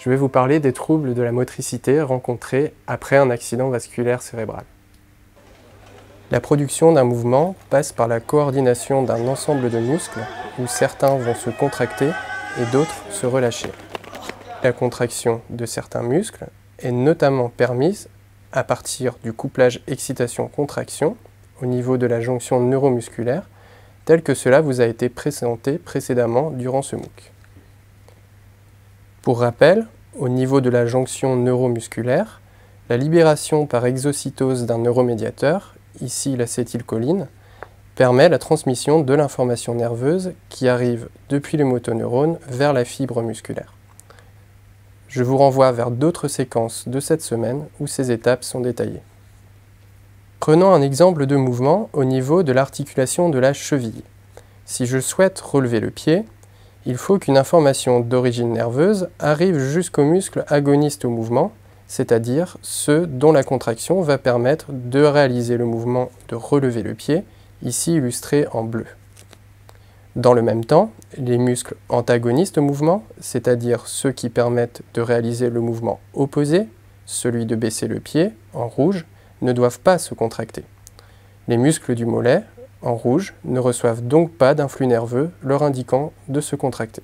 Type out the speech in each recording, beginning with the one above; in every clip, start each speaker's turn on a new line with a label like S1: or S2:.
S1: Je vais vous parler des troubles de la motricité rencontrés après un accident vasculaire cérébral. La production d'un mouvement passe par la coordination d'un ensemble de muscles où certains vont se contracter et d'autres se relâcher. La contraction de certains muscles est notamment permise à partir du couplage excitation-contraction au niveau de la jonction neuromusculaire, tel que cela vous a été présenté précédemment durant ce MOOC. Pour rappel, au niveau de la jonction neuromusculaire, la libération par exocytose d'un neuromédiateur, ici l'acétylcholine, permet la transmission de l'information nerveuse qui arrive depuis les motoneurones vers la fibre musculaire. Je vous renvoie vers d'autres séquences de cette semaine où ces étapes sont détaillées. Prenons un exemple de mouvement au niveau de l'articulation de la cheville. Si je souhaite relever le pied, il faut qu'une information d'origine nerveuse arrive jusqu'au muscle agoniste au mouvement, c'est-à-dire ceux dont la contraction va permettre de réaliser le mouvement de relever le pied, ici illustré en bleu. Dans le même temps, les muscles antagonistes au mouvement, c'est-à-dire ceux qui permettent de réaliser le mouvement opposé, celui de baisser le pied, en rouge, ne doivent pas se contracter. Les muscles du mollet, en rouge, ne reçoivent donc pas d'influx nerveux leur indiquant de se contracter.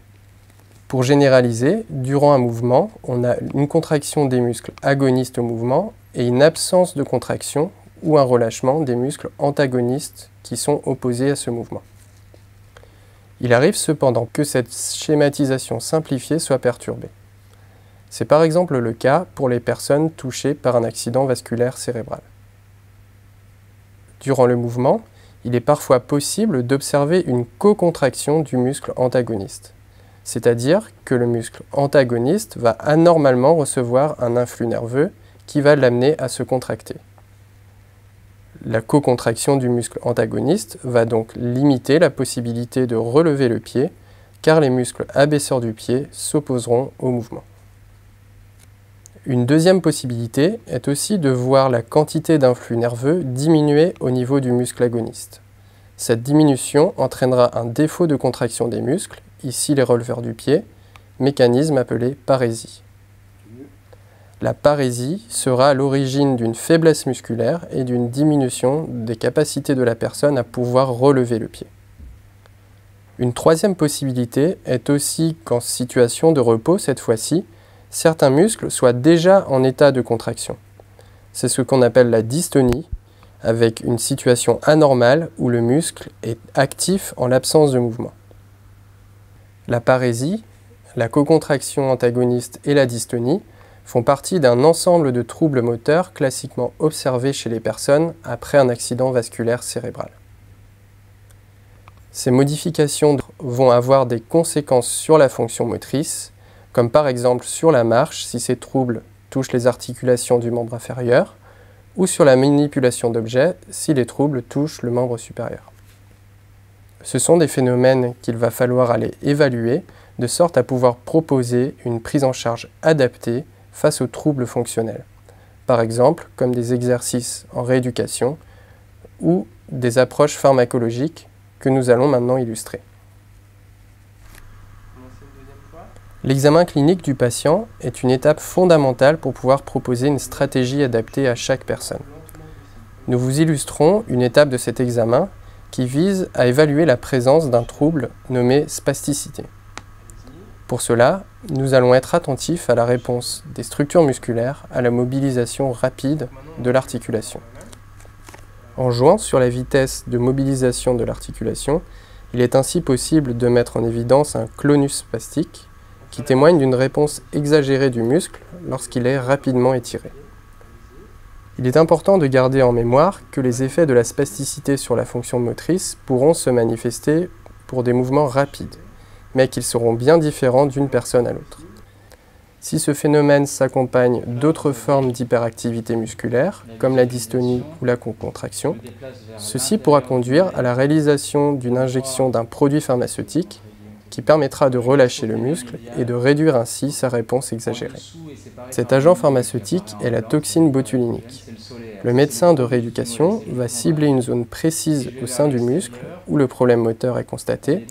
S1: Pour généraliser, durant un mouvement, on a une contraction des muscles agonistes au mouvement et une absence de contraction ou un relâchement des muscles antagonistes qui sont opposés à ce mouvement. Il arrive cependant que cette schématisation simplifiée soit perturbée. C'est par exemple le cas pour les personnes touchées par un accident vasculaire cérébral. Durant le mouvement, il est parfois possible d'observer une co-contraction du muscle antagoniste, c'est-à-dire que le muscle antagoniste va anormalement recevoir un influx nerveux qui va l'amener à se contracter. La co-contraction du muscle antagoniste va donc limiter la possibilité de relever le pied, car les muscles abaisseurs du pied s'opposeront au mouvement. Une deuxième possibilité est aussi de voir la quantité d'influx nerveux diminuer au niveau du muscle agoniste. Cette diminution entraînera un défaut de contraction des muscles, ici les releveurs du pied, mécanisme appelé parésie. La parésie sera à l'origine d'une faiblesse musculaire et d'une diminution des capacités de la personne à pouvoir relever le pied. Une troisième possibilité est aussi qu'en situation de repos cette fois-ci, certains muscles soient déjà en état de contraction. C'est ce qu'on appelle la dystonie, avec une situation anormale où le muscle est actif en l'absence de mouvement. La parésie, la cocontraction antagoniste et la dystonie font partie d'un ensemble de troubles moteurs classiquement observés chez les personnes après un accident vasculaire cérébral. Ces modifications vont avoir des conséquences sur la fonction motrice, comme par exemple sur la marche si ces troubles touchent les articulations du membre inférieur, ou sur la manipulation d'objets si les troubles touchent le membre supérieur. Ce sont des phénomènes qu'il va falloir aller évaluer de sorte à pouvoir proposer une prise en charge adaptée face aux troubles fonctionnels, par exemple comme des exercices en rééducation ou des approches pharmacologiques que nous allons maintenant illustrer. L'examen clinique du patient est une étape fondamentale pour pouvoir proposer une stratégie adaptée à chaque personne. Nous vous illustrons une étape de cet examen qui vise à évaluer la présence d'un trouble nommé spasticité. Pour cela, nous allons être attentifs à la réponse des structures musculaires à la mobilisation rapide de l'articulation. En jouant sur la vitesse de mobilisation de l'articulation, il est ainsi possible de mettre en évidence un clonus spastique qui témoigne d'une réponse exagérée du muscle lorsqu'il est rapidement étiré. Il est important de garder en mémoire que les effets de la spasticité sur la fonction motrice pourront se manifester pour des mouvements rapides, mais qu'ils seront bien différents d'une personne à l'autre. Si ce phénomène s'accompagne d'autres formes d'hyperactivité musculaire, comme la dystonie ou la contraction, ceci pourra conduire à la réalisation d'une injection d'un produit pharmaceutique qui permettra de relâcher le muscle et de réduire ainsi sa réponse exagérée. Cet agent pharmaceutique est la toxine botulinique. Le médecin de rééducation va cibler une zone précise au sein du muscle où le problème moteur est constaté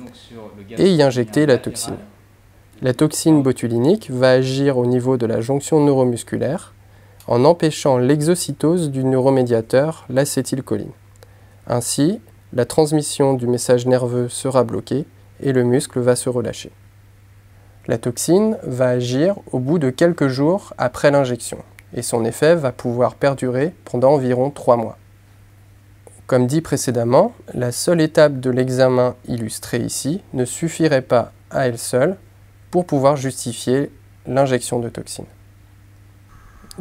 S1: et y injecter la toxine. La toxine botulinique va agir au niveau de la jonction neuromusculaire en empêchant l'exocytose du neuromédiateur, l'acétylcholine. Ainsi, la transmission du message nerveux sera bloquée et le muscle va se relâcher. La toxine va agir au bout de quelques jours après l'injection et son effet va pouvoir perdurer pendant environ 3 mois. Comme dit précédemment, la seule étape de l'examen illustré ici ne suffirait pas à elle seule pour pouvoir justifier l'injection de toxine.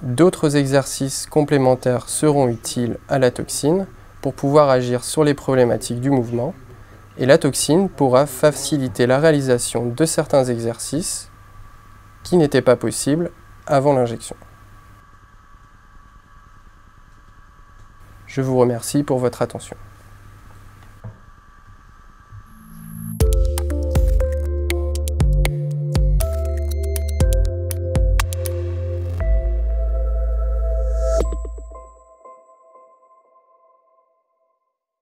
S1: D'autres exercices complémentaires seront utiles à la toxine pour pouvoir agir sur les problématiques du mouvement et la toxine pourra faciliter la réalisation de certains exercices qui n'étaient pas possibles avant l'injection. Je vous remercie pour votre attention.